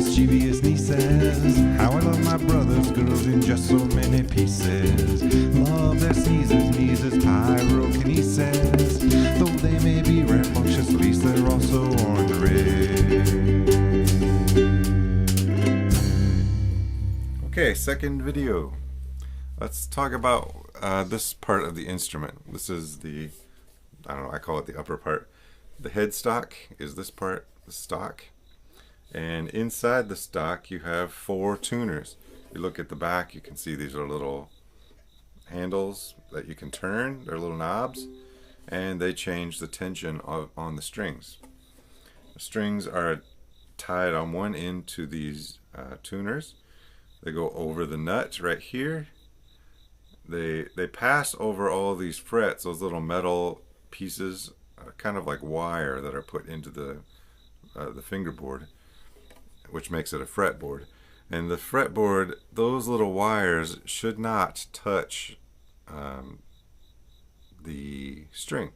mischievous nieces. How I love my brothers, girls in just so many pieces. Love their sneezes, kneeses, pyrokinesis. Though they may be rambunctious, at least they're also ornery. Okay, second video. Let's talk about this part of the instrument. This is the, I don't know, I call it the upper part. The headstock is this part, the stock. And inside the stock you have 4 tuners. You look at the back, you can see these are little handles that you can turn. They're little knobs, and they change the tension on the strings. The strings are tied on one end to these tuners. They go over the nut right here. They pass over all these frets, those little metal pieces, kind of like wire that are put into the fingerboard, which makes it a fretboard. And the fretboard, those little wires should not touch the string.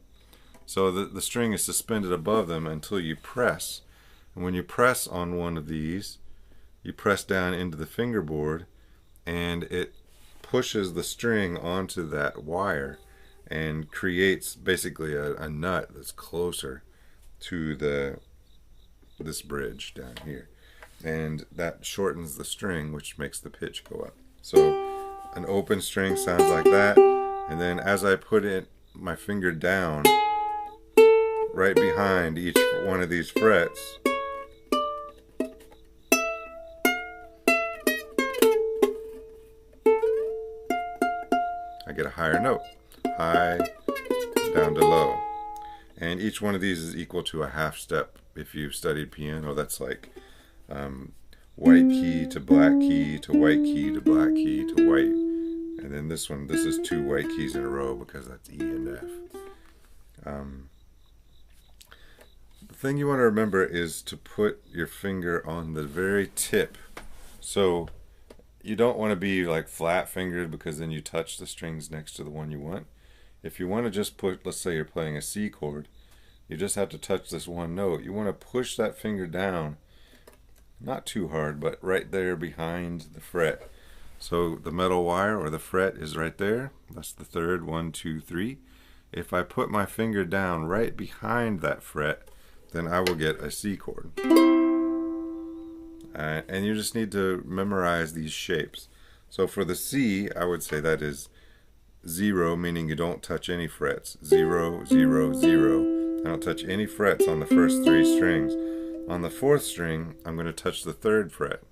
So the string is suspended above them until you press. And when you press on one of these, you press down into the fingerboard, and it pushes the string onto that wire and creates basically a nut that's closer to this bridge down here, and that shortens the string, which makes the pitch go up. So an open string sounds like that, and then as I put my finger down right behind each one of these frets, I get a higher note, high down to low. And each one of these is equal to a half step. If you've studied piano, that's like white key to black key to white key to black key to white. And then this one, this is 2 white keys in a row because that's E and F. The thing you want to remember is to put your finger on the very tip. So you don't want to be like flat fingered, because then you touch the strings next to the one you want. If you want to just put, let's say you're playing a C chord, you just have to touch this one note. You want to push that finger down, not too hard, but right there behind the fret. So the metal wire or the fret is right there. That's the third, 1, 2, 3. If I put my finger down right behind that fret, then I will get a C chord. And you just need to memorize these shapes. So for the C, I would say that is 0, meaning you don't touch any frets. 0, 0, 0. I don't touch any frets on the first 3 strings. On the 4th string, I'm going to touch the 3rd fret,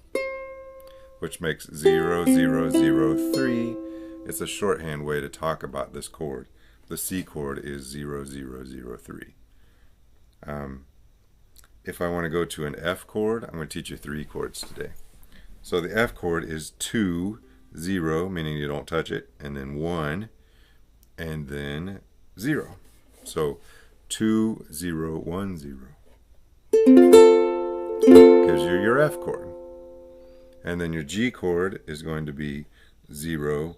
which makes 0, 0, 0, 3. It's a shorthand way to talk about this chord. The C chord is 0, 0, 0, 3. If I want to go to an F chord, I'm going to teach you 3 chords today. So the F chord is 2, 0, meaning you don't touch it, and then 1, and then 0. So 2, 0, 1, 0 gives you your F chord. And then your G chord is going to be 0,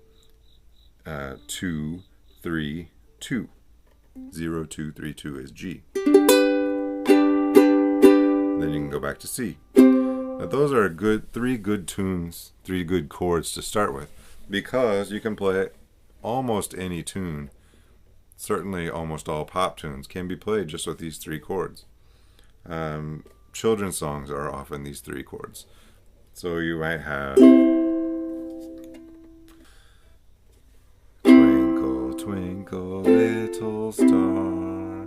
2, 3, 2. 0, 2, 3, 2 is G. Then you can go back to C. Now those are 3 good tunes, 3 good chords to start with, because you can play almost any tune. Certainly almost all pop tunes can be played just with these 3 chords. Children's songs are often these 3 chords. So you might have Twinkle, twinkle, little star,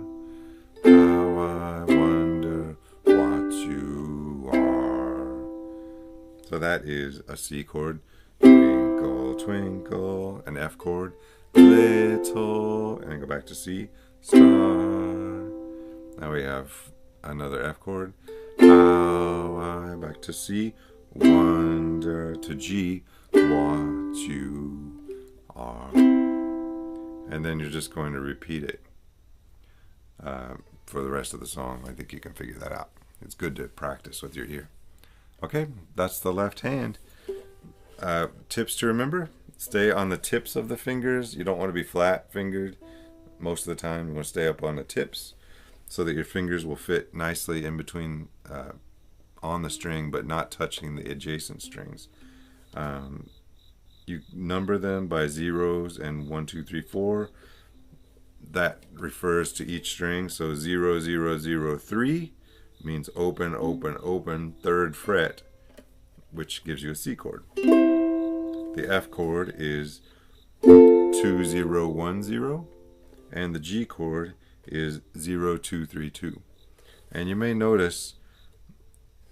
how I wonder what you are. So that is a C chord, twinkle, twinkle, an F chord, little, and then go back to C, star. Now we have another F chord, how I, back to C, wonder, to G, what you are. And then you're just going to repeat it for the rest of the song. I think you can figure that out. It's good to practice with your ear. Okay, that's the left hand. Tips to remember: stay on the tips of the fingers. You don't want to be flat fingered most of the time. You want to stay up on the tips so that your fingers will fit nicely in between on the string but not touching the adjacent strings. You number them by zeros and 1, 2, 3, 4. That refers to each string. So 0, 0, 0, 3 means open, open, open, 3rd fret, which gives you a C chord. The F chord is 2, 0, 1, 0, and the G chord is 0, 2, 3, 2. And you may notice,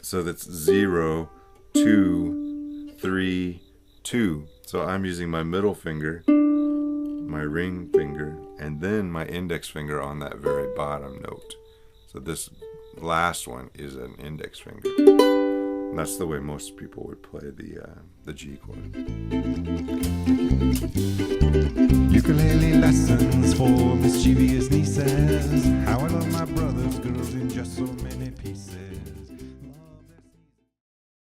so that's 0, 2, 3, 2. So I'm using my middle finger, my ring finger, and then my index finger on that very bottom note. So this last one is an index finger. And that's the way most people would play the G chord. Ukulele lessons for mischievous nieces. How I love my brother's girls in just so many pieces.